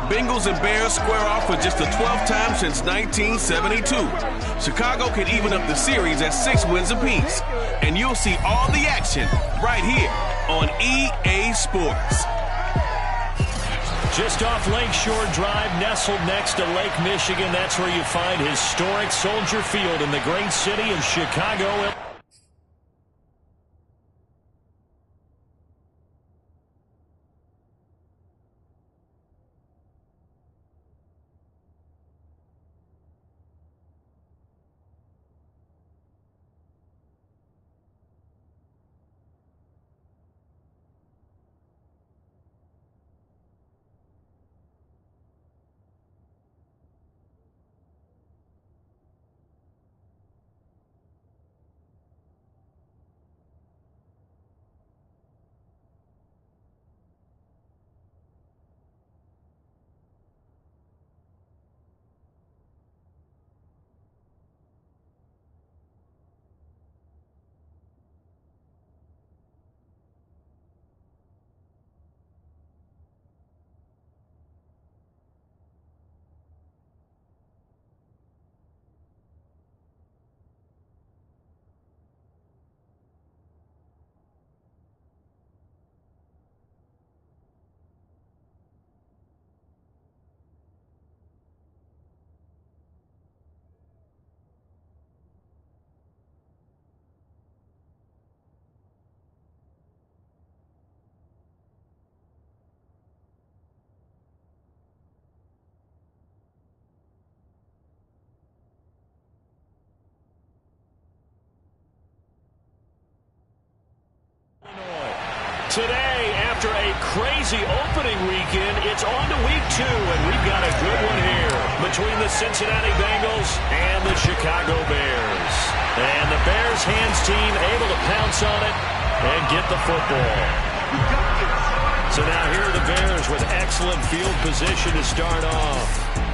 Bengals and Bears square off for just the 12th time since 1972. Chicago can even up the series at 6 wins apiece. And you'll see all the action right here on EA Sports. Just off Lakeshore Drive, nestled next to Lake Michigan. That's where you find historic Soldier Field in the great city of Chicago. Today, after a crazy opening weekend, it's on to week 2, and we've got a good one here between the Cincinnati Bengals and the Chicago Bears. And the Bears hands team able to pounce on it and get the football. So now here are the Bears with excellent field position to start off.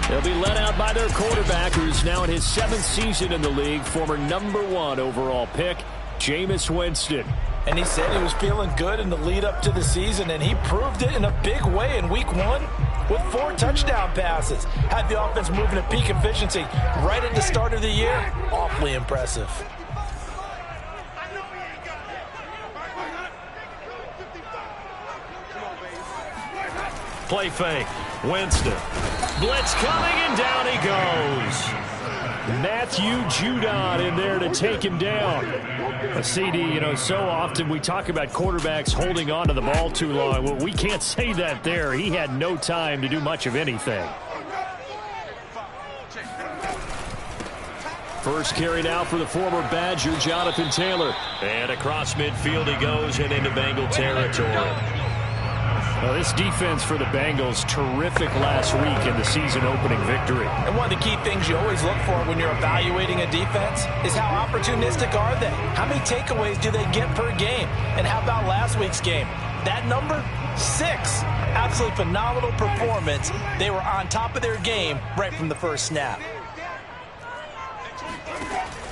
They'll be led out by their quarterback, who's now in his 7th season in the league, former #1 overall pick, Jameis Winston. And he said he was feeling good in the lead up to the season, and he proved it in a big way in week 1 with 4 touchdown passes. Had the offense moving at peak efficiency right at the start of the year. Awfully impressive. Play fake. Winston. Blitz coming, and down he goes. Matthew Judon in there to take him down. A CD, so often we talk about quarterbacks holding on to the ball too long. Well, we can't say that there. He had no time to do much of anything. First carried out for the former Badger, Jonathan Taylor. And across midfield he goes and into Bengal territory. Well, this defense for the Bengals, terrific last week in the season-opening victory. And one of the key things you always look for when you're evaluating a defense is how opportunistic are they? How many takeaways do they get per game? And how about last week's game? That number? 6. Absolutely phenomenal performance. They were on top of their game right from the first snap.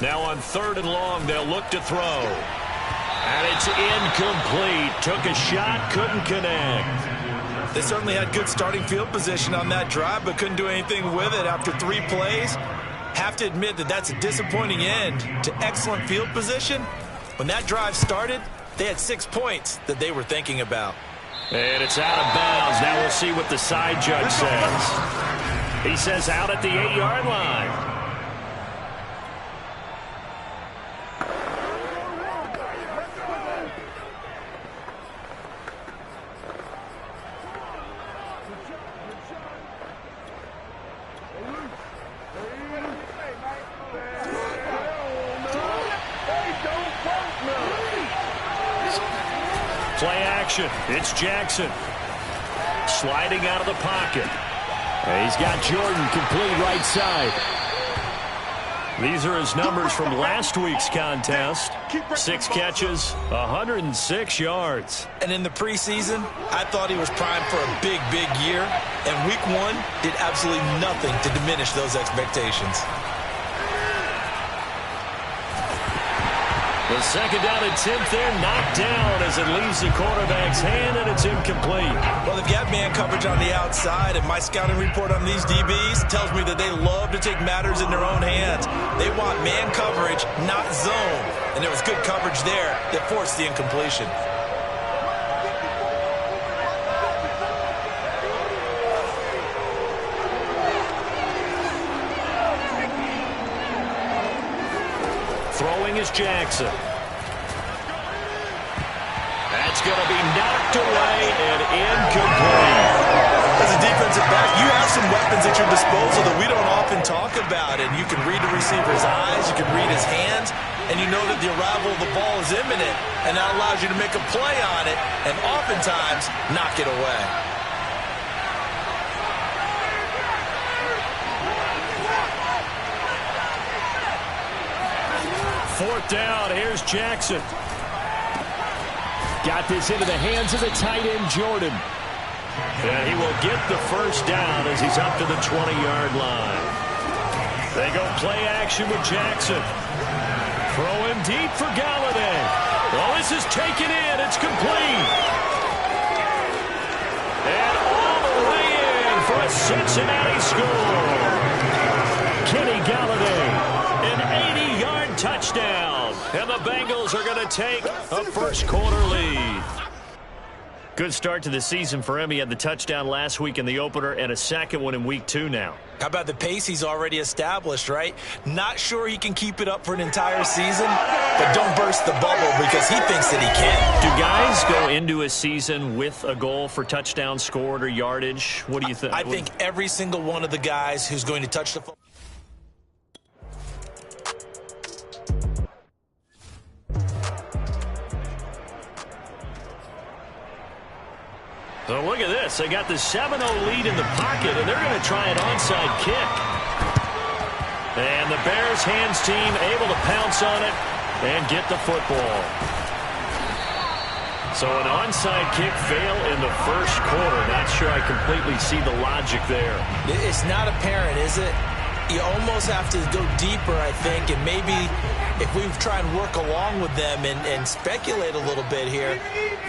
Now on 3rd and long, they'll look to throw. And it's incomplete. Took a shot, couldn't connect. They certainly had good starting field position on that drive, but couldn't do anything with it after 3 plays. Have to admit that that's a disappointing end to excellent field position. When that drive started, they had 6 points that they were thinking about. And it's out of bounds. Now we'll see what the side judge says. He says out at the 8-yard line. Play action. It's Jackson. Sliding out of the pocket. He's got Jordan complete right side. These are his numbers from last week's contest. 6 catches, 106 yards. And in the preseason, I thought he was primed for a big, big year. And week 1 did absolutely nothing to diminish those expectations. The second down attempt there knocked down as it leaves the quarterback's hand, and it's incomplete. Well, they've got man coverage on the outside, and my scouting report on these DBs tells me that they love to take matters in their own hands. They want man coverage, not zone. And there was good coverage there that forced the incompletion. Throwing is Jackson. That's going to be knocked away and incomplete. As a defensive back, you have some weapons at your disposal that we don't often talk about. And you can read the receiver's eyes, you can read his hands, and you know that the arrival of the ball is imminent. And that allows you to make a play on it and oftentimes knock it away. Fourth down, here's Jackson. Got this into the hands of the tight end, Jordan. And he will get the first down as he's up to the 20-yard line. They go play action with Jackson. Throw him deep for Galladay. Well, this is taken in. It's complete. And all the way in for a Cincinnati score. Kenny Galladay. An 80-yard touchdown. And the Bengals are going to take a first-quarter lead. Good start to the season for him. He had the touchdown last week in the opener and a second one in week 2 now. How about the pace he's already established, right? Not sure he can keep it up for an entire season, but don't burst the bubble because he thinks that he can. Do guys go into a season with a goal for touchdown scored or yardage? What do you think? I think every single one of the guys who's going to touch the football. So look at this. They got the 7-0 lead in the pocket, and they're going to try an onside kick. And the Bears hands team able to pounce on it and get the football. So an onside kick fail in the first quarter. Not sure I completely see the logic there. It's not apparent, is it? You almost have to go deeper, I think, and maybe if we try and work along with them and speculate a little bit here,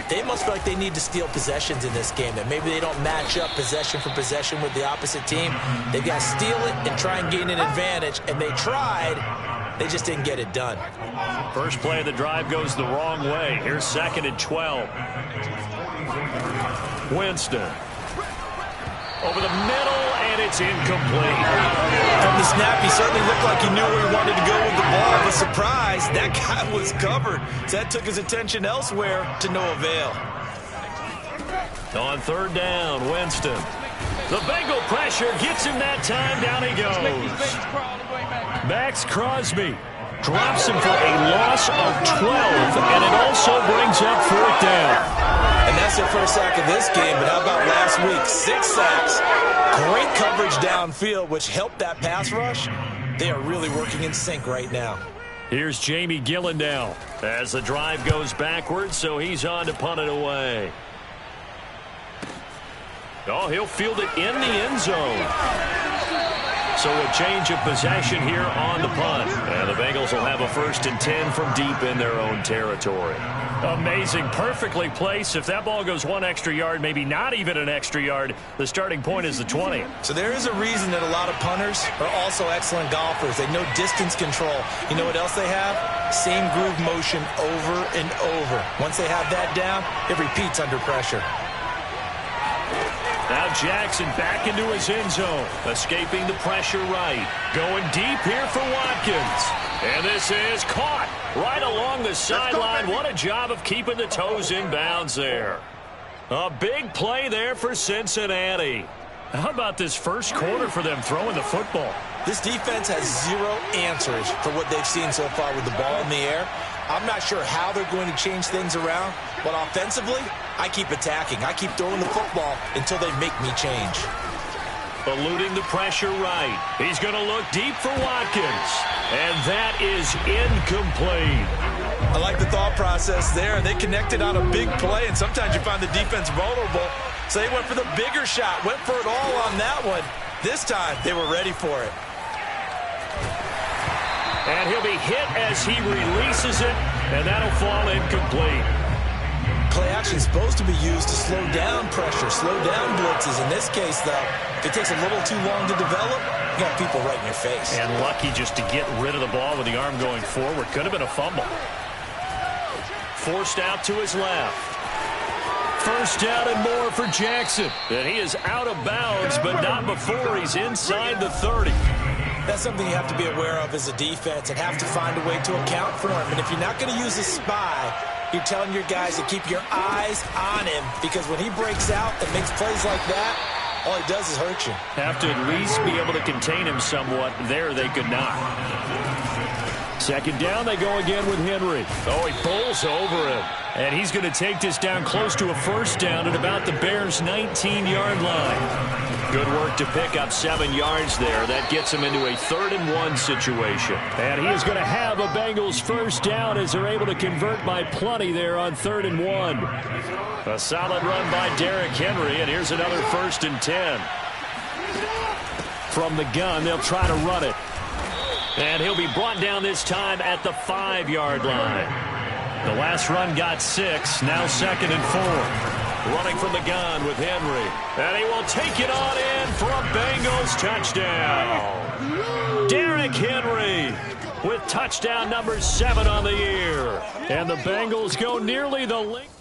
they must feel like they need to steal possessions in this game, that maybe they don't match up possession for possession with the opposite team. They've got to steal it and try and gain an advantage, and they tried. They just didn't get it done. First play of the drive goes the wrong way. Here's 2nd and 12. Winston. Over the middle, and it's incomplete. From the snap, he certainly looked like he knew where he wanted to go with the ball. But surprise, that guy was covered. So that took his attention elsewhere to no avail. On 3rd down, Winston. The Bengal pressure gets him that time. Down he goes. Max Crosby drops him for a loss of 12, and it also brings up 4th down. And that's their first sack of this game, but how about last week? 6 sacks. Great coverage downfield, which helped that pass rush. They are really working in sync right now. Here's Jamie Gillandale as the drive goes backwards, so he's on to punt it away. Oh, he'll field it in the end zone. So a change of possession here on the punt. And the Bengals will have a 1st and 10 from deep in their own territory. Amazing. Perfectly placed. If that ball goes 1 extra yard, maybe not even an extra yard, the starting point is the 20. So there is a reason that a lot of punters are also excellent golfers. They know distance control. You know what else they have? Same groove motion over and over. Once they have that down, it repeats under pressure. Now Jackson back into his end zone. Escaping the pressure right. Going deep here for Watkins. And this is caught right along the sideline. What a job of keeping the toes in bounds there. A big play there for Cincinnati. How about this first quarter for them throwing the football? This defense has 0 answers for what they've seen so far with the ball in the air. I'm not sure how they're going to change things around, but offensively, I keep attacking. I keep throwing the football until they make me change. Eluding the pressure right. He's going to look deep for Watkins. And that is incomplete. I like the thought process there. They connected on a big play, and sometimes you find the defense vulnerable. So they went for the bigger shot, went for it all on that one. This time, they were ready for it. And he'll be hit as he releases it, and that'll fall incomplete. Play action is supposed to be used to slow down pressure, slow down blitzes. In this case, though, if it takes a little too long to develop, you got people right in your face. And lucky just to get rid of the ball with the arm going forward. Could have been a fumble. Forced out to his left. First down and more for Jackson. And he is out of bounds, but not before he's inside the 30. That's something you have to be aware of as a defense and have to find a way to account for him. And if you're not going to use a spy, you're telling your guys to keep your eyes on him, because when he breaks out and makes plays like that, all he does is hurt you. Have to at least be able to contain him somewhat. There they could not. Second down, they go again with Henry. Oh, he bowls over him. And he's going to take this down close to a first down at about the Bears' 19-yard line. Good work to pick up 7 yards there. That gets him into a 3rd-and-1 situation. And he is going to have a Bengals first down as they're able to convert by plenty there on 3rd-and-1. A solid run by Derrick Henry, and here's another 1st and 10. From the gun, they'll try to run it. And he'll be brought down this time at the 5-yard line. The last run got 6, now 2nd and 4. Running from the gun with Henry. And he will take it on in for a Bengals touchdown. Derrick Henry with touchdown number 7 on the year. And the Bengals go nearly the length.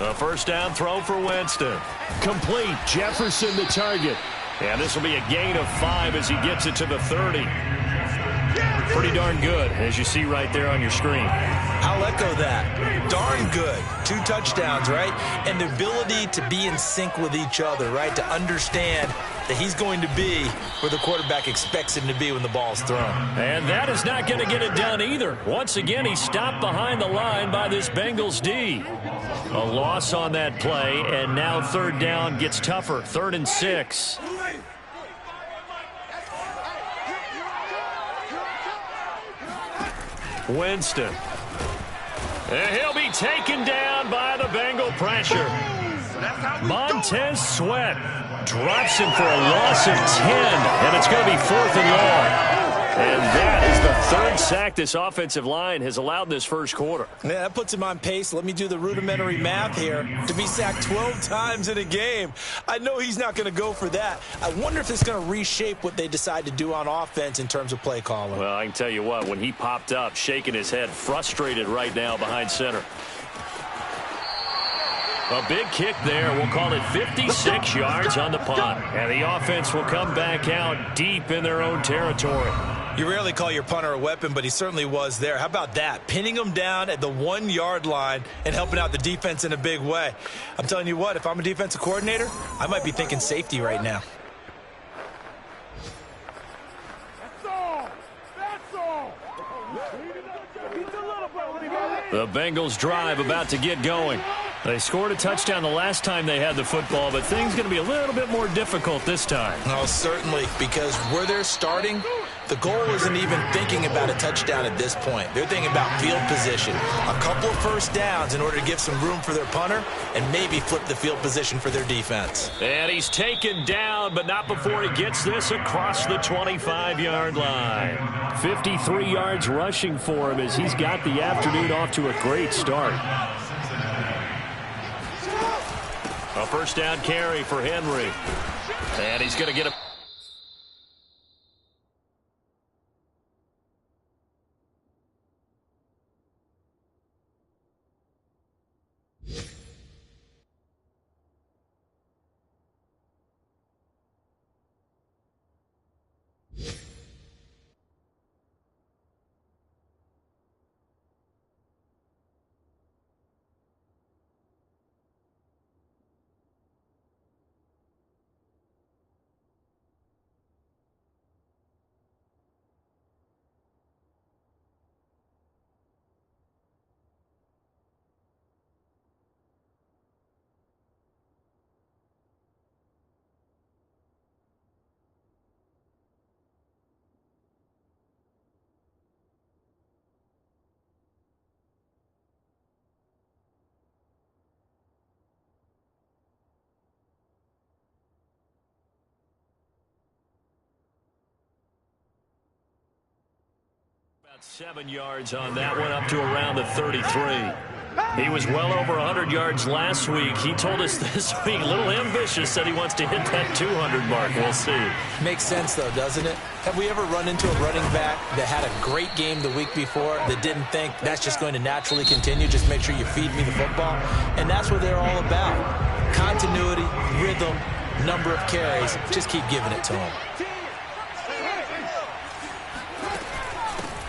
A first down throw for Winston. Complete. Jefferson the target. And this will be a gain of 5 as he gets it to the 30. Pretty darn good, as you see right there on your screen. I'll echo that. Darn good. 2 touchdowns, right? And the ability to be in sync with each other, right? To understand that he's going to be where the quarterback expects him to be when the ball's thrown. And that is not going to get it done either. Once again, he's stopped behind the line by this Bengals D. A loss on that play, and now 3rd down gets tougher. 3rd and 6. Winston. And he'll be taken down by the Bengal pressure. Montez Sweat drops him for a loss of 10, and it's going to be 4th and long. And that is the 3rd sack this offensive line has allowed in this first quarter. Yeah, that puts him on pace. Let me do the rudimentary math here. To be sacked 12 times in a game, I know he's not going to go for that. I wonder if it's going to reshape what they decide to do on offense in terms of play calling. Well, I can tell you what, when he popped up, shaking his head, frustrated right now behind center. A big kick there. We'll call it 56 yards on the punt. And the offense will come back out deep in their own territory. You rarely call your punter a weapon, but he certainly was there. How about that? Pinning him down at the 1-yard line and helping out the defense in a big way. I'm telling you what, if I'm a defensive coordinator, I might be thinking safety right now. The Bengals drive about to get going. They scored a touchdown the last time they had the football, but things going to be a little bit more difficult this time. Oh, certainly, because where they're starting, the goal isn't even thinking about a touchdown at this point. They're thinking about field position. A couple of first downs in order to give some room for their punter and maybe flip the field position for their defense. And he's taken down, but not before he gets this across the 25-yard line. 53 yards rushing for him as he's got the afternoon off to a great start. A first down carry for Henry. And he's going to get a... 7 yards on that one, up to around the 33. He was well over 100 yards last week. He told us this week, a little ambitious, said he wants to hit that 200 mark. We'll see. Makes sense, though, doesn't it? Have we ever run into a running back that had a great game the week before that didn't think that's just going to naturally continue? Just make sure you feed me the football. And that's what they're all about. Continuity, rhythm, number of carries. Just keep giving it to him.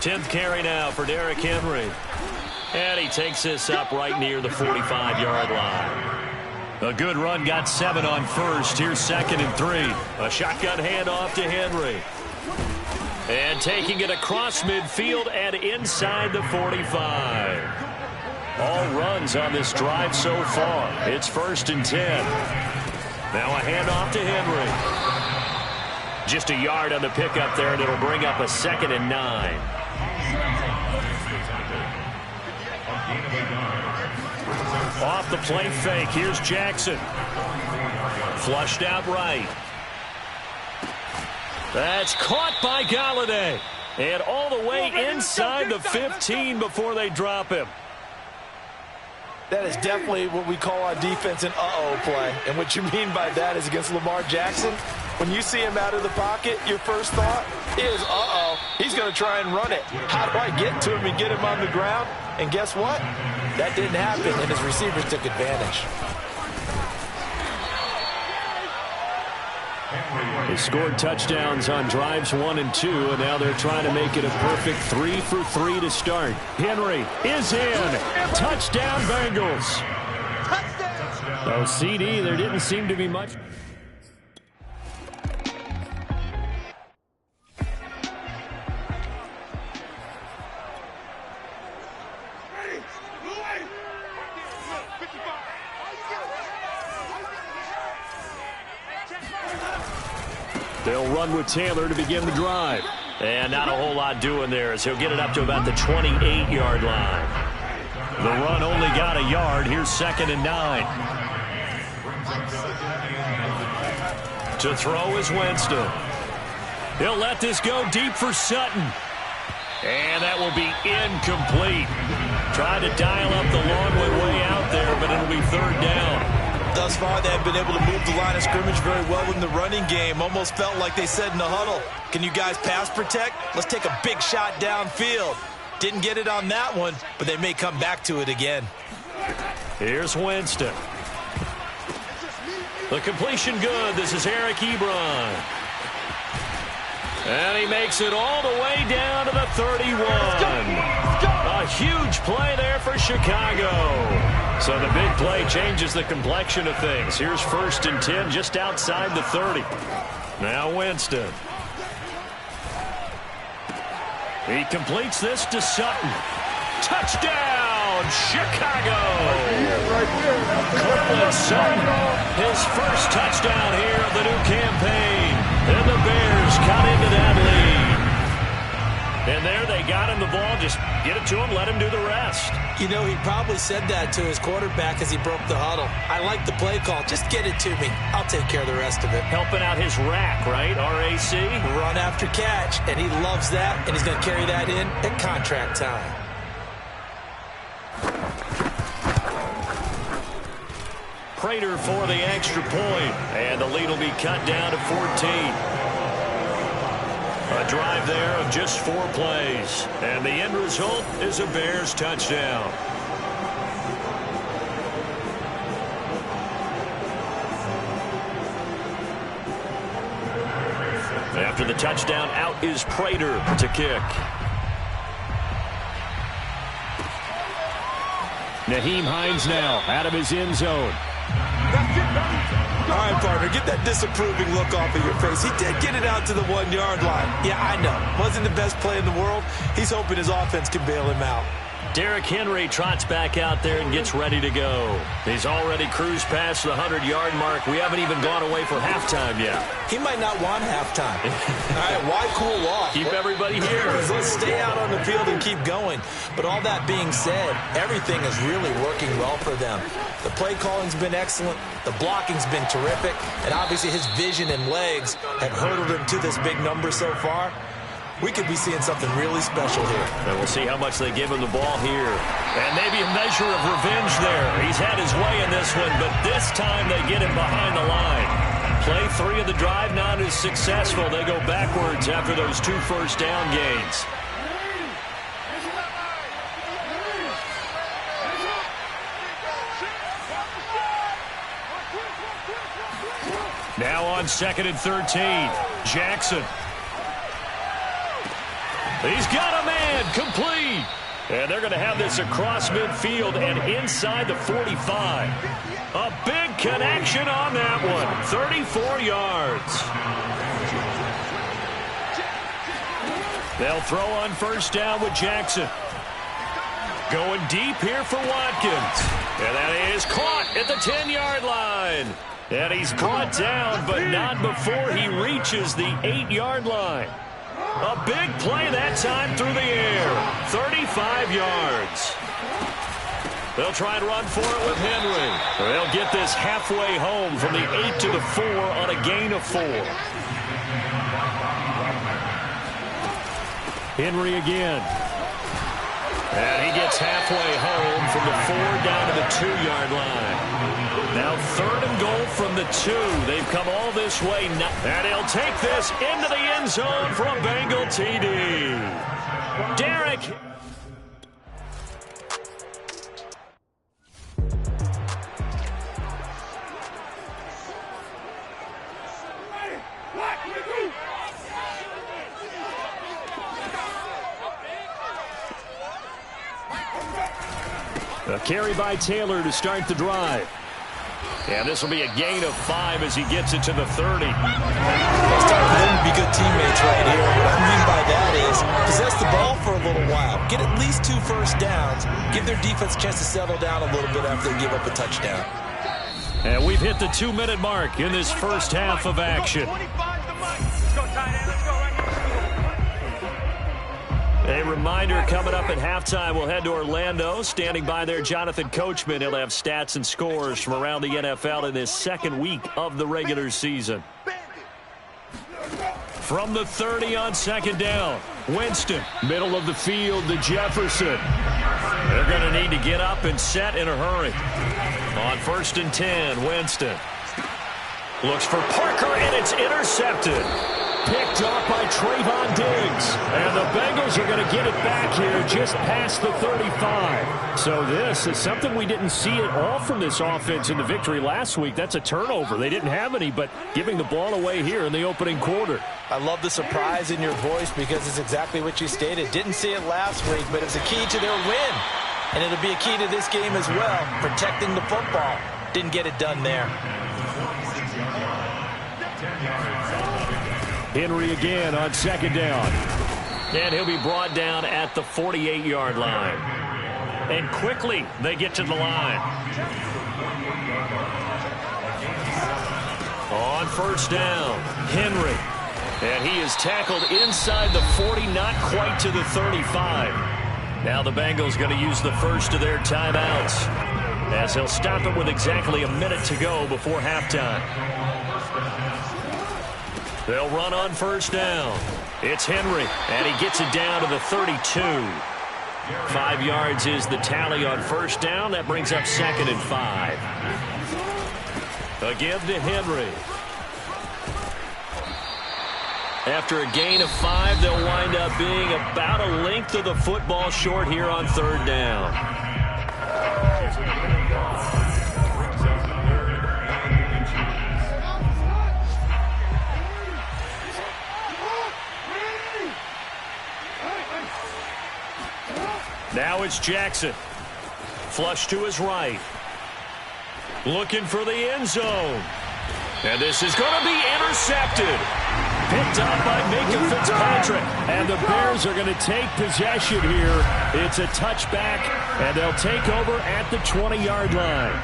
10th carry now for Derrick Henry. And he takes this up right near the 45-yard line. A good run, got 7 on first. Here's 2nd and 3. A shotgun handoff to Henry. And taking it across midfield and inside the 45. All runs on this drive so far. It's 1st and 10. Now a handoff to Henry. Just a yard on the pickup there, and it'll bring up a 2nd and 9. Off the play fake, here's Jackson. Flushed out right. That's caught by Golladay. And all the way inside the 15 before they drop him. That is definitely what we call on defense an uh-oh play. And what you mean by that is against Lamar Jackson, when you see him out of the pocket, your first thought is, uh-oh, he's going to try and run it. How do I get to him and get him on the ground? And guess what? That didn't happen, and his receivers took advantage. They scored touchdowns on drives 1 and 2, and now they're trying to make it a perfect 3 for 3 to start. Henry is in. Touchdown, Bengals. Oh, CD, there didn't seem to be much. They'll run with Taylor to begin the drive. And not a whole lot doing there as he'll get it up to about the 28-yard line. The run only got a yard. Here's 2nd and 9. To throw is Winston. He'll let this go deep for Sutton. And that will be incomplete. Tried to dial up the long way out there, but it'll be 3rd down. Thus far, they have been able to move the line of scrimmage very well in the running game. Almost felt like they said in the huddle, can you guys pass protect? Let's take a big shot downfield. Didn't get it on that one, but they may come back to it again. Here's Winston. The completion good. This is Eric Ebron. And he makes it all the way down to the 31. A huge play there for Chicago. So the big play changes the complexion of things. Here's 1st and 10 just outside the 30. Now Winston. He completes this to Sutton. Touchdown, Chicago! Cortland Sutton, his first touchdown here of the new campaign. And the Bears cut into that lead. And there they got him the ball. Just get it to him, let him do the rest. You know, he probably said that to his quarterback as he broke the huddle. I like the play call. Just get it to me. I'll take care of the rest of it. Helping out his rack, right? RAC? Run after catch, and he loves that, and he's going to carry that in at contract time. Prater for the extra point, and the lead will be cut down to 14. A drive there of just 4 plays. And the end result is a Bears touchdown. After the touchdown, out is Prater to kick. Nyheim Hines now out of his end zone. All right, partner, get that disapproving look off of your face. He did get it out to the 1-yard line. Yeah, I know. Wasn't the best play in the world. He's hoping his offense can bail him out. Derrick Henry trots back out there and gets ready to go. He's already cruised past the 100-yard mark. We haven't even gone away for halftime yet. He might not want halftime. All right, why cool off? Keep everybody here. Let's stay out on the field and keep going. But all that being said, everything is really working well for them. The play calling's been excellent. The blocking's been terrific. And obviously his vision and legs have hurdled him to this big number so far. we could be seeing something really special here. And we'll see how much they give him the ball here. And maybe a measure of revenge there. He's had his way in this one, but this time they get him behind the line. Play 3 of the drive not as successful. They go backwards after those 2 first down gains. Now on 2nd and 13, Jackson. He's got a man, complete. And they're going to have this across midfield and inside the 45. A big connection on that one, 34 yards. They'll throw on first down with Jackson. Going deep here for Watkins. And that is caught at the 10-yard line. And he's brought down, but not before he reaches the 8-yard line. A big play that time through the air. 35 yards. They'll try and run for it with Henry. They'll get this halfway home from the 8 to the 4 on a gain of 4. Henry again. And he gets halfway home from the 4 down to the 2-yard line. Now 3rd and goal from the 2. They've come all this way. And he'll take this into the end zone for a Bengal TD. Derek. A carry by Taylor to start the drive. And this will be a gain of 5 as he gets it to the 30. It's time for them to be good teammates right here. What I mean by that is possess the ball for a little while. Get at least 2 first downs. Give their defense a chance to settle down a little bit after they give up a touchdown. And we've hit the 2-minute mark in this first half of action. A reminder, coming up at halftime, we'll head to Orlando. Standing by there, Jonathan Coachman. He'll have stats and scores from around the NFL in this second week of the regular season. From the 30 on 2nd down, Winston, middle of the field to Jefferson. They're going to need to get up and set in a hurry. On 1st and 10, Winston looks for Parker, and it's intercepted. Picked up by Trayvon Diggs. And the Bengals are going to get it back here just past the 35. So this is something we didn't see at all from this offense in the victory last week. That's a turnover. They didn't have any, but giving the ball away here in the opening quarter. I love the surprise in your voice because it's exactly what you stated. Didn't see it last week, but it's a key to their win. And it'll be a key to this game as well, protecting the football. Didn't get it done there. Henry again on 2nd down. And he'll be brought down at the 48-yard line. And quickly they get to the line. On 1st down, Henry. And he is tackled inside the 40, not quite to the 35. Now the Bengals going to use the first of their timeouts, as they'll stop it with exactly a minute to go before halftime. They'll run on 1st down. It's Henry, and he gets it down to the 32. 5 yards is the tally on 1st down. That brings up 2nd and 5. Again to Henry. After a gain of 5, they'll wind up being about a length of the football short here on 3rd down. Now it's Jackson. Flush to his right. Looking for the end zone. And this is going to be intercepted. Picked up by Minkah Fitzpatrick. And the Bears are going to take possession here. It's a touchback, and they'll take over at the 20-yard line.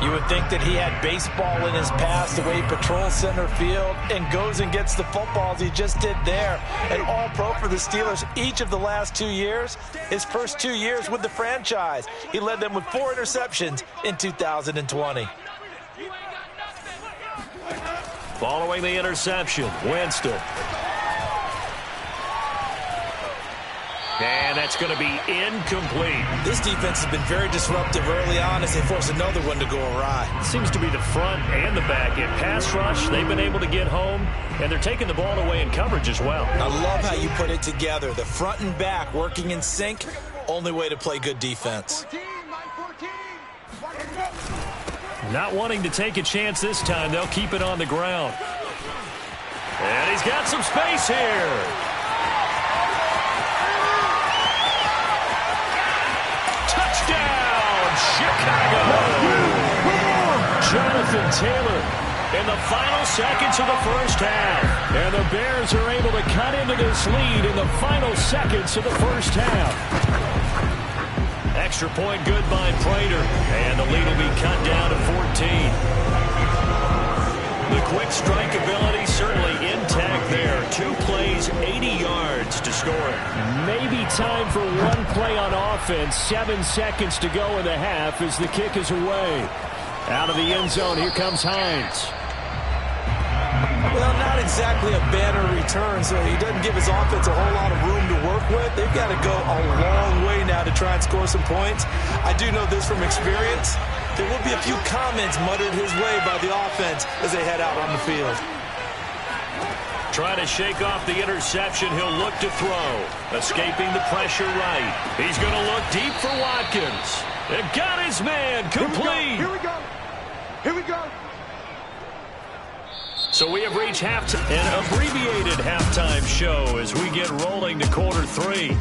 You would think that he had baseball in his past, the way he patrols center field and goes and gets the footballs he just did there. An all-pro for the Steelers each of the last 2 years. His first 2 years with the franchise. He led them with 4 interceptions in 2020. Following the interception, Winston. And that's going to be incomplete. This defense has been very disruptive early on as they force another one to go awry. Seems to be the front and the back. In pass rush, they've been able to get home, and they're taking the ball away in coverage as well. I love how you put it together. The front and back working in sync, only way to play good defense. Not wanting to take a chance this time. They'll keep it on the ground. And he's got some space here. Touchdown, Chicago. Jonathan Taylor in the final seconds of the first half. And the Bears are able to cut into this lead in the final seconds of the first half. Extra point good by Prater. And the lead will be cut down to 14. The quick strike ability certainly intact there. 2 plays, 80 yards to score it. Maybe time for one play on offense. 7 seconds to go in the half as the kick is away. Out of the end zone, here comes Hines. Well, not exactly a banner return, so he doesn't give his offense a whole lot of room to work with. They've got to go a long way now to try and score some points. I do know this from experience. There will be a few comments muttered his way by the offense as they head out on the field. Trying to shake off the interception. He'll look to throw. Escaping the pressure right. He's going to look deep for Watkins. It got his man. Complete. Here we go. Here we go. So we have reached halftime, an abbreviated halftime show as we get rolling to quarter 3.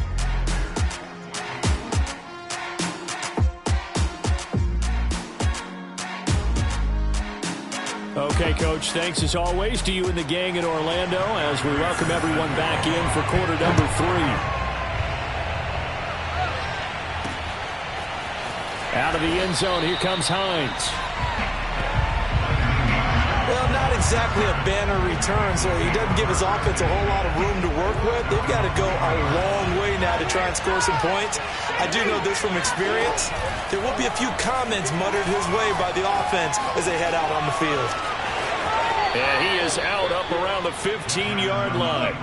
Okay, Coach, thanks as always to you and the gang in Orlando as we welcome everyone back in for quarter number 3. Out of the end zone, here comes Hines. Well, not exactly a banner return, so he doesn't give his offense a whole lot of room to work with. They've got to go a long way now to try and score some points. I do know this from experience. There will be a few comments muttered his way by the offense as they head out on the field. And he is out up around the 15-yard line.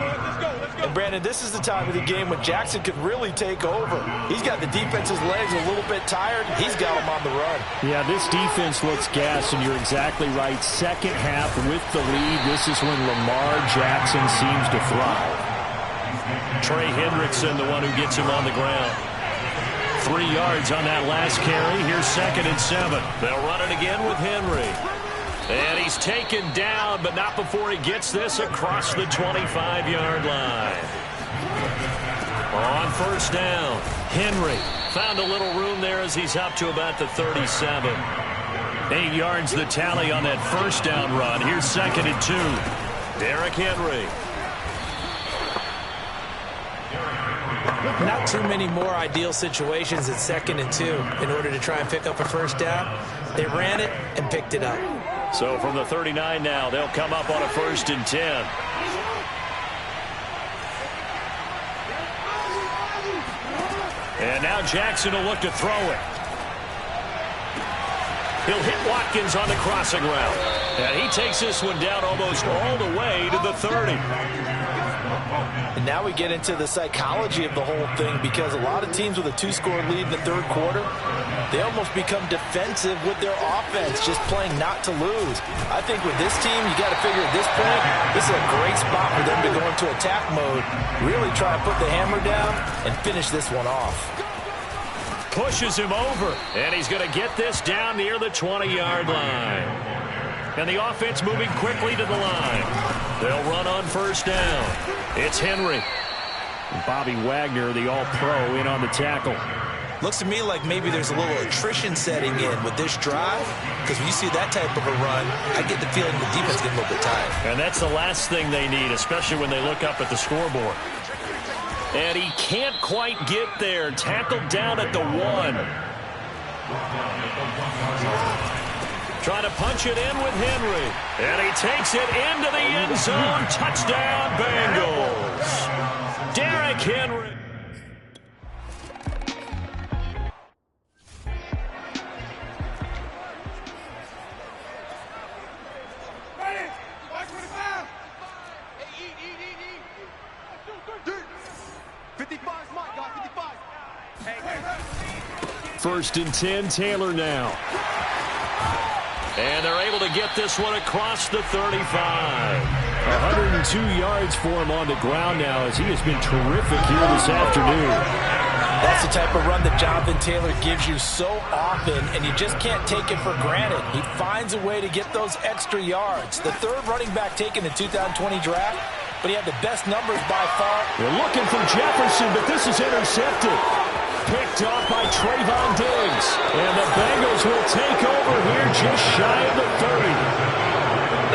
And, Brandon, this is the time of the game when Jackson could really take over. He's got the defense's legs a little bit tired. He's got them on the run. Yeah, this defense looks gassed, and you're exactly right. Second half with the lead, this is when Lamar Jackson seems to thrive. Trey Hendrickson, the one who gets him on the ground. 3 yards on that last carry. Here's 2nd and 7. They'll run it again with Henry. And he's taken down, but not before he gets this across the 25-yard line. On first down, Henry found a little room there as he's up to about the 37. 8 yards the tally on that first down run. Here's 2nd and 2. Derrick Henry. Not too many more ideal situations at 2nd and 2 in order to try and pick up a first down. They ran it and picked it up. So from the 39 now, they'll come up on a 1st and 10. And now Jackson will look to throw it. He'll hit Watkins on the crossing route. And he takes this one down almost all the way to the 30. And now we get into the psychology of the whole thing because a lot of teams with a 2-score lead in the third quarter, they almost become defensive with their offense, just playing not to lose. I think with this team, you got to figure at this point, this is a great spot for them to go into attack mode, really try to put the hammer down and finish this one off. Pushes him over, and he's going to get this down near the 20-yard line. And the offense moving quickly to the line. They'll run on first down. It's Henry. Bobby Wagner, the all-pro, in on the tackle. Looks to me like maybe there's a little attrition setting in with this drive, because when you see that type of a run, I get the feeling the defense getting a little bit tired. And that's the last thing they need, especially when they look up at the scoreboard. And he can't quite get there. Tackled down at the 1. Trying to punch it in with Henry. And he takes it into the end zone. Touchdown, Bengals. Derrick Henry. Mike got first and 10. Taylor now. And they're able to get this one across the 35. 102 yards for him on the ground now as he has been terrific here this afternoon. That's the type of run that Jonathan Taylor gives you so often, and you just can't take it for granted. He finds a way to get those extra yards. The third running back taken in the 2020 draft, but he had the best numbers by far. They're looking for Jefferson, but this is intercepted. Picked off by Trayvon Diggs. And the Bengals will take over here just shy of the 30.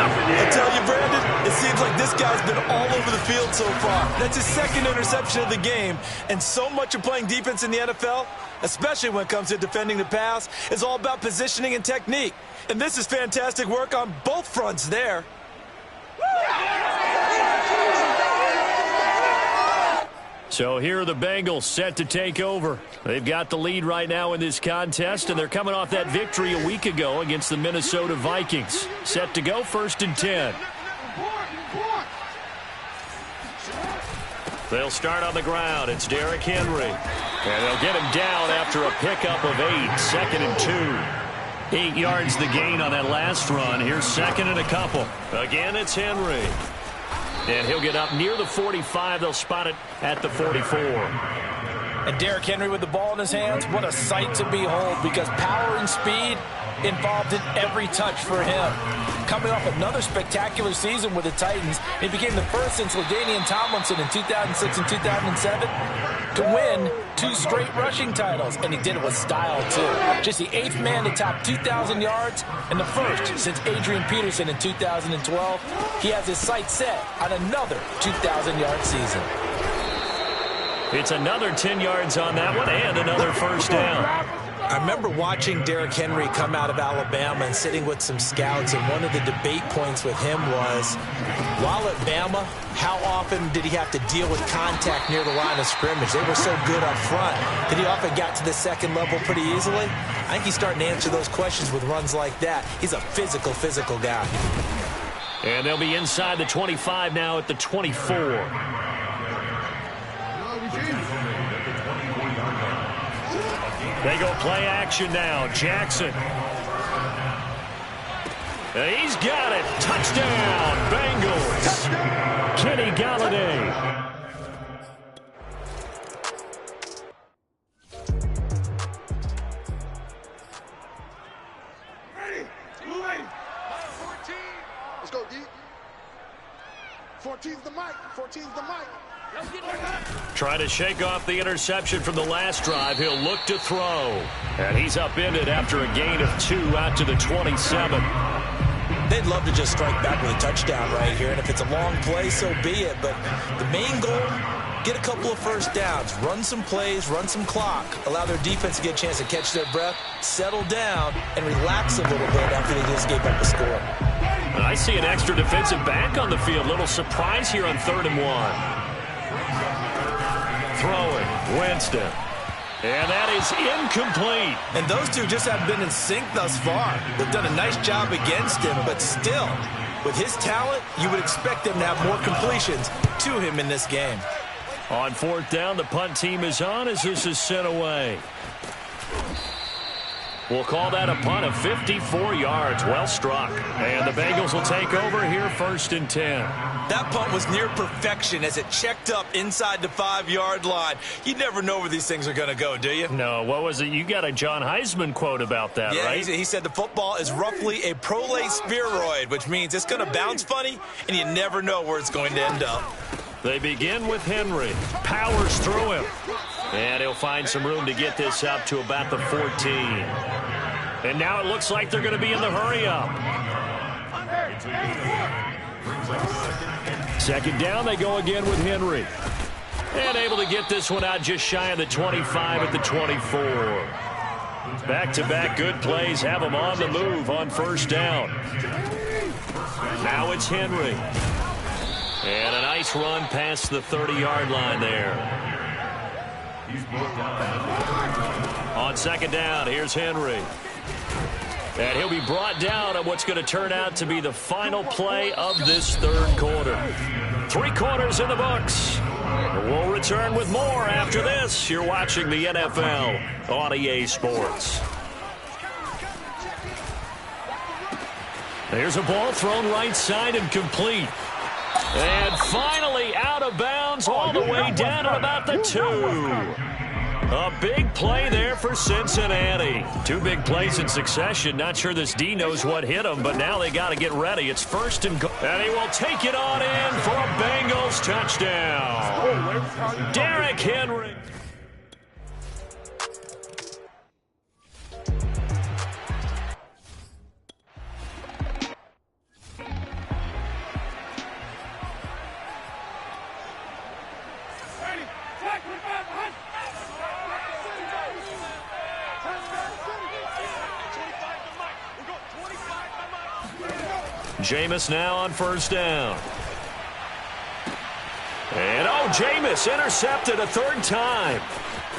I tell you, Brandon, it seems like this guy's been all over the field so far. That's his second interception of the game. And so much of playing defense in the NFL, especially when it comes to defending the pass, is all about positioning and technique. And this is fantastic work on both fronts there. So here are the Bengals set to take over. They've got the lead right now in this contest, and they're coming off that victory a week ago against the Minnesota Vikings. Set to go, first and 10. They'll start on the ground. It's Derrick Henry. And they'll get him down after a pickup of 8, second and 2. 8 yards the gain on that last run. Here's second and a couple. Again, it's Henry. And he'll get up near the 45. They'll spot it at the 44. And Derrick Henry with the ball in his hands, what a sight to behold, because power and speed involved in every touch for him. Coming off another spectacular season with the Titans, he became the first since LaDainian Tomlinson in 2006 and 2007 to win 2 straight rushing titles, and he did it with style too. Just the 8th man to top 2,000 yards and the first since Adrian Peterson in 2012. He has his sights set on another 2,000-yard season. It's another 10 yards on that one and another first down. I remember watching Derrick Henry come out of Alabama and sitting with some scouts, and one of the debate points with him was, while at Bama, how often did he have to deal with contact near the line of scrimmage? They were so good up front that he often got to the second level pretty easily. I think he's starting to answer those questions with runs like that. He's a physical guy. And they'll be inside the 25 now at the 24. They go play action now. Jackson. He's got it. Touchdown, Bengals. Kenny Golladay. Ready. 14. Let's go, D. 14's the mic. 14's the mic. Trying to shake off the interception from the last drive. He'll look to throw. And he's upended after a gain of 2 out to the 27. They'd love to just strike back with a touchdown right here, and if it's a long play, so be it. But the main goal, get a couple of first downs, run some plays, run some clock, allow their defense to get a chance to catch their breath, settle down, and relax a little bit after they just gave up a score. I see an extra defensive back on the field. Little surprise here on 3rd and 1. Throwing, Winston. And that is incomplete. And those two just haven't been in sync thus far. They've done a nice job against him, but still, with his talent, you would expect them to have more completions to him in this game. On 4th down, the punt team is on as this is sent away. We'll call that a punt of 54 yards. Well struck. And the Bengals will take over here, 1st and 10. That punt was near perfection as it checked up inside the 5-yard line. You never know where these things are going to go, do you? No, what was it? You got a John Heisman quote about that, right? Yeah, he said the football is roughly a prolate spheroid, which means it's going to bounce funny, and you never know where it's going to end up. They begin with Henry. Powers through him. And he'll find some room to get this up to about the 14. And now it looks like they're going to be in the hurry-up. 2nd down, they go again with Henry. And able to get this one out just shy of the 25 at the 24. Back-to-back good plays have them on the move on 1st down. Now it's Henry. And a nice run past the 30-yard line there. On 2nd down, here's Henry. And he'll be brought down on what's going to turn out to be the final play of this 3rd quarter. 3 quarters in the books. We'll return with more after this. You're watching the NFL on EA Sports. There's a ball thrown right side and complete. And finally out of bounds all the way down at about the 2. A big play there for Cincinnati. 2 big plays in succession. Not sure this D knows what hit him, but now they got to get ready. It's first and goal. And he will take it on in for a Bengals touchdown. Derrick Henry. Jameis now on first down. And, Jameis intercepted a 3rd time.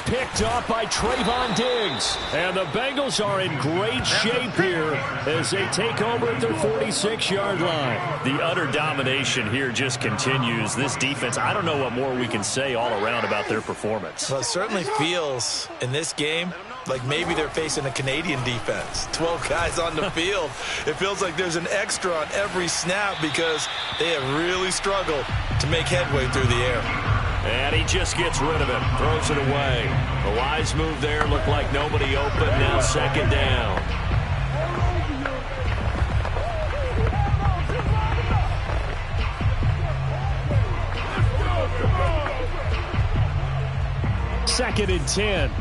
Picked off by Trayvon Diggs. And the Bengals are in great shape here as they take over at their 46-yard line. The utter domination here just continues. This defense, I don't know what more we can say all around about their performance. Well, it certainly feels in this game like maybe they're facing a Canadian defense. 12 guys on the field. It feels like there's an extra on every snap because they have really struggled to make headway through the air. And he just gets rid of it, throws it away. The wise move there, looked like nobody open, now 2nd down. Second and 10.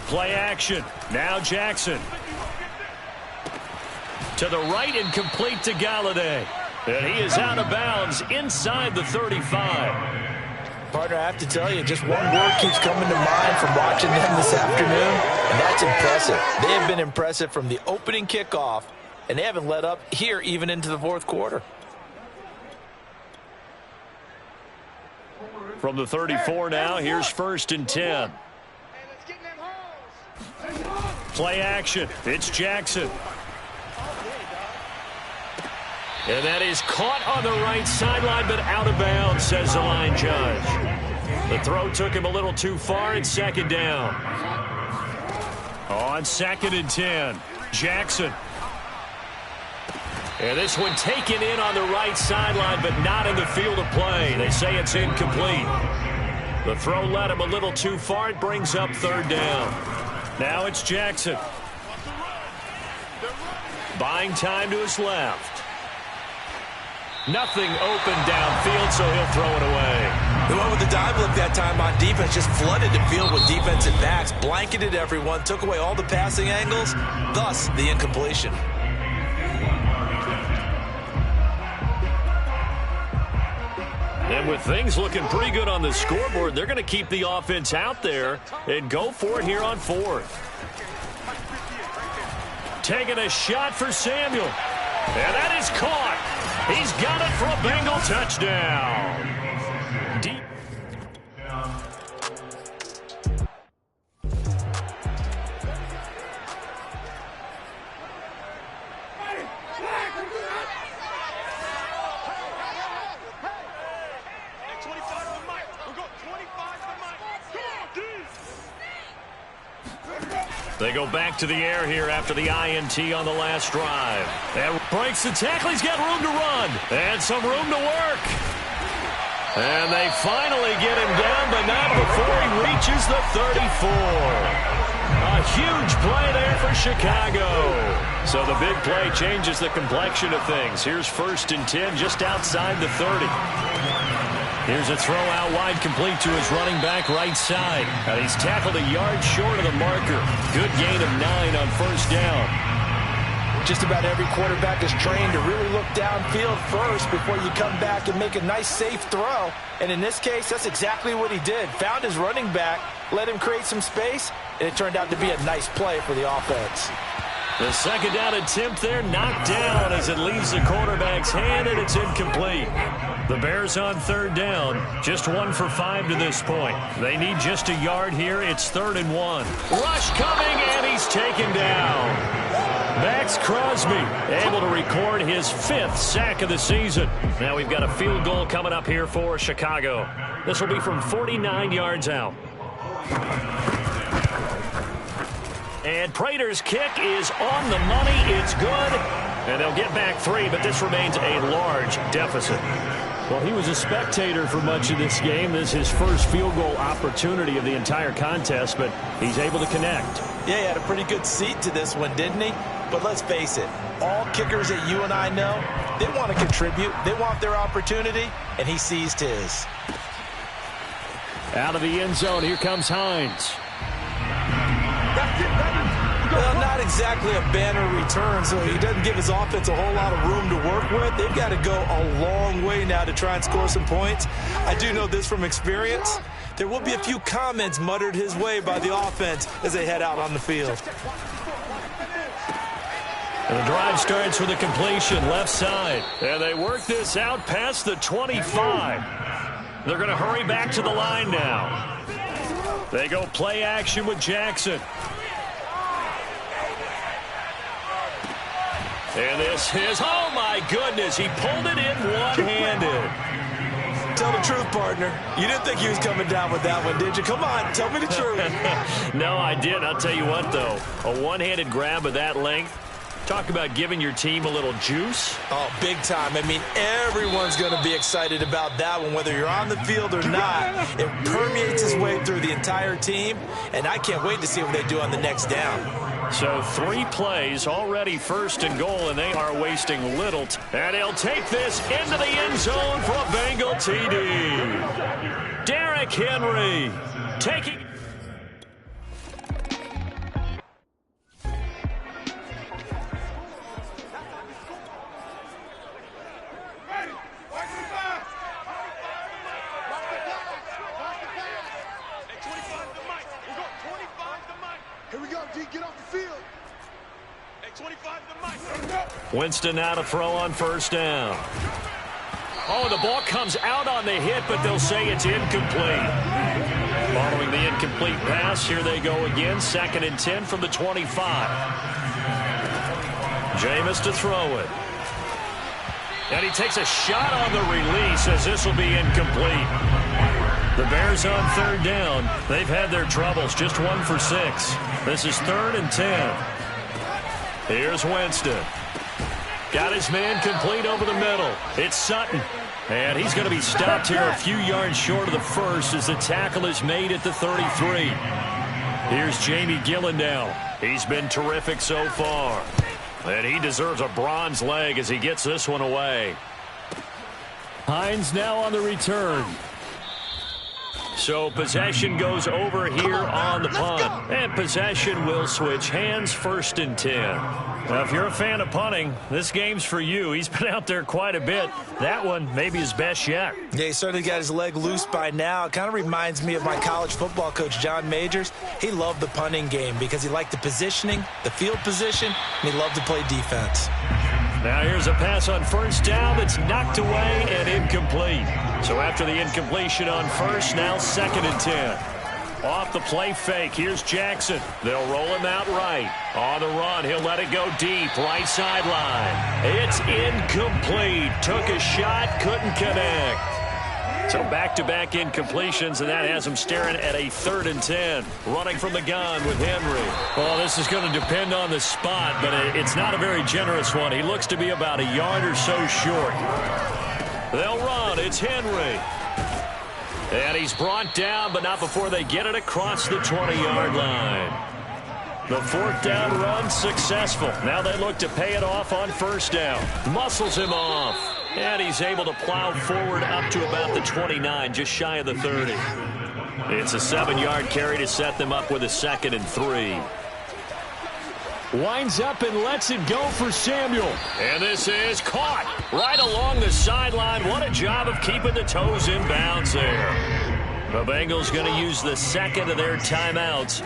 Play action. Now Jackson. To the right and complete to Galladay. And he is out of bounds inside the 35. Partner, I have to tell you, just one word keeps coming to mind from watching them this afternoon, and that's impressive. They have been impressive from the opening kickoff, and they haven't let up here even into the 4th quarter. From the 34 now, here's 1st and 10. Play action. It's Jackson. And that is caught on the right sideline, but out of bounds, says the line judge. The throw took him a little too far, and 2nd down. On 2nd and 10, Jackson. And this one taken in on the right sideline, but not in the field of play. They say it's incomplete. The throw led him a little too far. It brings up 3rd down. Now it's Jackson. Buying time to his left. Nothing open downfield, so he'll throw it away. The one with the dive look that time on defense just flooded the field with defensive backs, blanketed everyone, took away all the passing angles, thus the incompletion. And with things looking pretty good on the scoreboard, they're going to keep the offense out there and go for it here on 4th. Taking a shot for Samuel. And that is caught. He's got it for a Bengal touchdown. Deep. They go back to the air here after the INT on the last drive. And breaks the tackle. He's got room to run and some room to work. And they finally get him down, but not before he reaches the 34. A huge play there for Chicago. So the big play changes the complexion of things. Here's 1st and 10 just outside the 30. Here's a throw out wide, complete to his running back right side. And he's tackled a yard short of the marker. Good gain of 9 on 1st down. Just about every quarterback is trained to really look downfield first before you come back and make a nice, safe throw. And in this case, that's exactly what he did. Found his running back, let him create some space, and it turned out to be a nice play for the offense. The 2nd down attempt there knocked down as it leaves the quarterback's hand, and it's incomplete. The Bears on 3rd down, just 1 for 5 to this point. They need just a yard here. It's 3rd and 1. Rush coming, and he's taken down. Back Maxx Crosby able to record his 5th sack of the season. Now we've got a field goal coming up here for Chicago. This will be from 49 yards out. And Prater's kick is on the money. It's good. And they'll get back 3, but this remains a large deficit. Well, he was a spectator for much of this game. This is his first field goal opportunity of the entire contest, but he's able to connect. Yeah, he had a pretty good seat to this one, didn't he? But let's face it, all kickers that you and I know, they want to contribute. They want their opportunity, and he seized his. Out of the end zone, here comes Hines. Well, not exactly a banner return, so he doesn't give his offense a whole lot of room to work with. They've got to go a long way now to try and score some points. I do know this from experience. There will be a few comments muttered his way by the offense as they head out on the field. And the drive starts with a completion left side. And they work this out past the 25. They're going to hurry back to the line now. They go play action with Jackson. And this is, oh my goodness, he pulled it in one-handed. Tell the truth, partner. You didn't think he was coming down with that one, did you? Come on, tell me the truth. No, I didn't. I'll tell you what, though. A one-handed grab of that length. Talk about giving your team a little juice. Oh, big time. I mean, everyone's going to be excited about that one, whether you're on the field or not. It permeates its way through the entire team, and I can't wait to see what they do on the next down. So 3 plays, already 1st and goal, and they are wasting little. And he'll take this into the end zone for a Bengal TD. Derrick Henry taking... Winston now to throw on 1st down. Oh, the ball comes out on the hit, but they'll say it's incomplete. Following the incomplete pass, here they go again. 2nd and 10 from the 25. Jameis to throw it. And he takes a shot on the release as this will be incomplete. The Bears on 3rd down. They've had their troubles, just 1 for 6. This is 3rd and 10. Here's Winston. Got his man complete over the middle. It's Sutton. And he's going to be stopped here a few yards short of the 1st as the tackle is made at the 33. Here's Jamie Gillen. He's been terrific so far. And he deserves a bronze leg as he gets this one away. Hines now on the return. So possession goes over here on the punt. And possession will switch hands. 1st and 10. Now, if you're a fan of punting, this game's for you. He's been out there quite a bit. That one maybe his best yet. Yeah, he certainly got his leg loose by now. It kind of reminds me of my college football coach, John Majors. He loved the punting game because he liked the positioning, the field position, and he loved to play defense. Now here's a pass on 1st down that's knocked away and incomplete. So after the incompletion on 1st, now 2nd and 10. Off the play fake, here's Jackson. They'll roll him out right. On the run, he'll let it go deep, right sideline. It's incomplete. Took a shot, couldn't connect. So back-to-back incompletions, and that has him staring at a 3rd and 10. Running from the gun with Henry. Well, this is going to depend on the spot, but it's not a very generous one. He looks to be about a yard or so short. They'll run. It's Henry. And he's brought down, but not before they get it across the 20-yard line. The 4th down run successful. Now they look to pay it off on 1st down. Muscles him off. And he's able to plow forward up to about the 29, just shy of the 30. It's a 7-yard carry to set them up with a 2nd and 3. Winds up and lets it go for Samuel. And this is caught right along the sideline. What a job of keeping the toes in bounds there. The Bengals going to use the 2nd of their timeouts.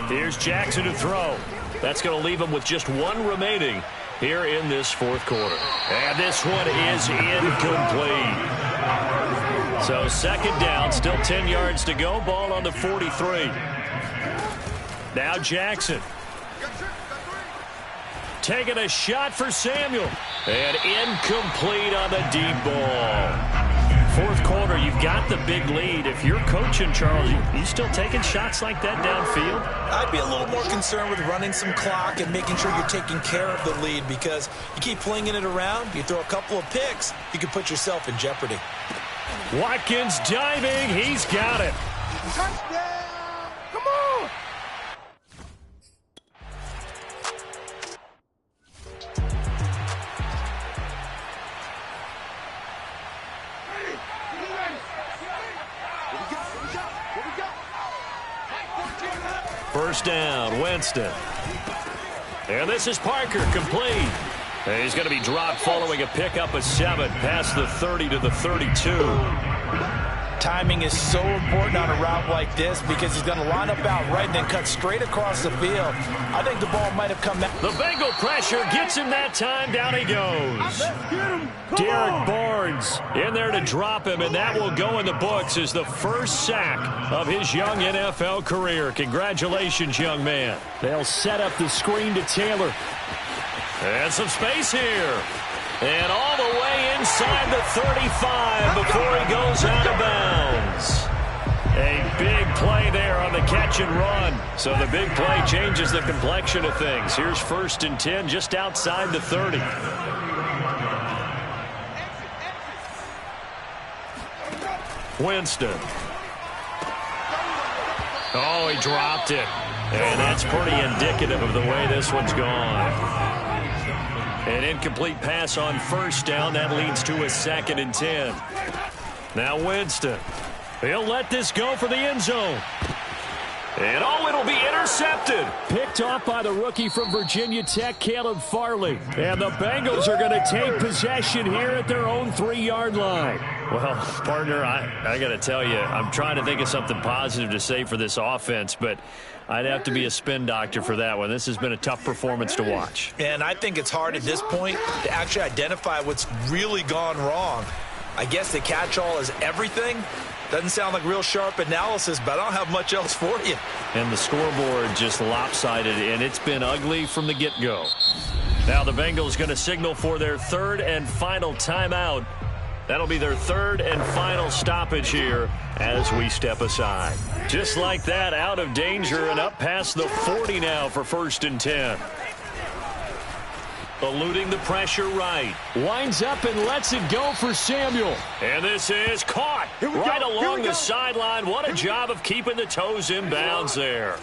Here's Jackson to throw. That's going to leave them with just 1 remaining here in this 4th quarter. And this one is incomplete. So 2nd down, still 10 yards to go. Ball on the 43. Now Jackson. Taking a shot for Samuel. And incomplete on the deep ball. Fourth quarter, you've got the big lead. If you're coaching, Charles, you still taking shots like that downfield? I'd be a little more concerned with running some clock and making sure you're taking care of the lead, because you keep flinging it around, you throw a couple of picks, you can put yourself in jeopardy. Watkins diving. He's got it. Touchdown! Come on! First down, Winston. And this is Parker, complete. And he's going to be dropped following a pickup of 7 past the 30 to the 32. Timing is so important on a route like this, because he's going to line up out right and then cut straight across the field. I think the ball might have come back. The Bengal pressure gets him that time. Down he goes. Derek Barnes in there to drop him, and that will go in the books as the first sack of his young NFL career. Congratulations, young man. They'll set up the screen to Taylor. And some space here. And all the way inside the 35 before he goes out of bounds. A big play there on the catch and run. So the big play changes the complexion of things. Here's 1st and 10 just outside the 30. Winston. Oh, he dropped it. And that's pretty indicative of the way this one's gone. An incomplete pass on first down. That leads to a 2nd and 10. Now Winston. He'll let this go for the end zone. And it'll be intercepted. Picked off by the rookie from Virginia Tech, Caleb Farley. And the Bengals are going to take possession here at their own 3-yard line. Well, partner, I got to tell you, I'm trying to think of something positive to say for this offense, but I'd have to be a spin doctor for that one. This has been a tough performance to watch. And I think it's hard at this point to actually identify what's really gone wrong. I guess the catch-all is everything. Doesn't sound like real sharp analysis, but I don't have much else for you. And the scoreboard just lopsided, and it's been ugly from the get-go. Now the Bengals going to signal for their 3rd and final timeout. That'll be their 3rd and final stoppage here as we step aside. Just like that, out of danger and up past the 40 now for 1st and 10. Eluding the pressure right. Winds up and lets it go for Samuel. And this is caught right along the sideline. What a job of keeping the toes in bounds there.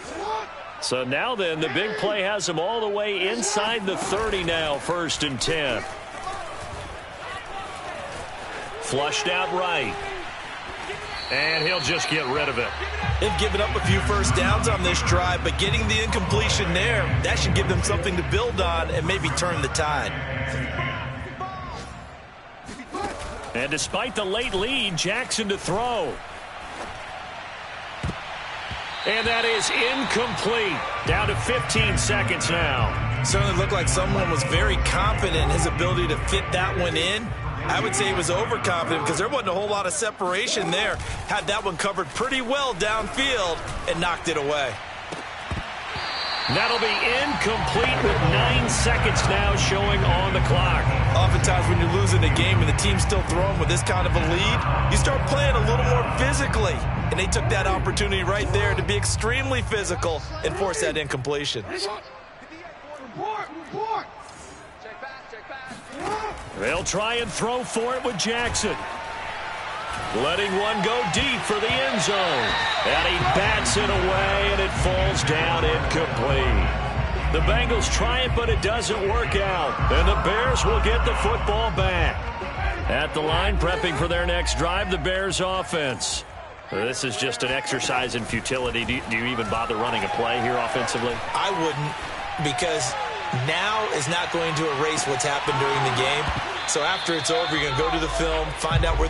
So now then, the big play has him all the way inside the 30 now, 1st and 10. Flushed out right. And he'll just get rid of it. They've given up a few first downs on this drive, but getting the incompletion there, that should give them something to build on and maybe turn the tide. And despite the late lead, Jackson to throw. And that is incomplete. Down to 15 seconds now. Certainly looked like someone was very confident in his ability to fit that one in. I would say he was overconfident because there wasn't a whole lot of separation there. Had that one covered pretty well downfield and knocked it away. That'll be incomplete with 9 seconds now showing on the clock. Oftentimes when you're losing a game and the team's still throwing with this kind of a lead, you start playing a little more physically. And they took that opportunity right there to be extremely physical and force that incompletion. They'll try and throw for it with Jackson. Letting one go deep for the end zone. And he bats it away, and it falls down incomplete. The Bengals try it, but it doesn't work out. And the Bears will get the football back. At the line, prepping for their next drive, the Bears offense. This is just an exercise in futility. Do you even bother running a play here offensively? I wouldn't, because now is not going to erase what's happened during the game. So after it's over, you're going to go to the film, find out where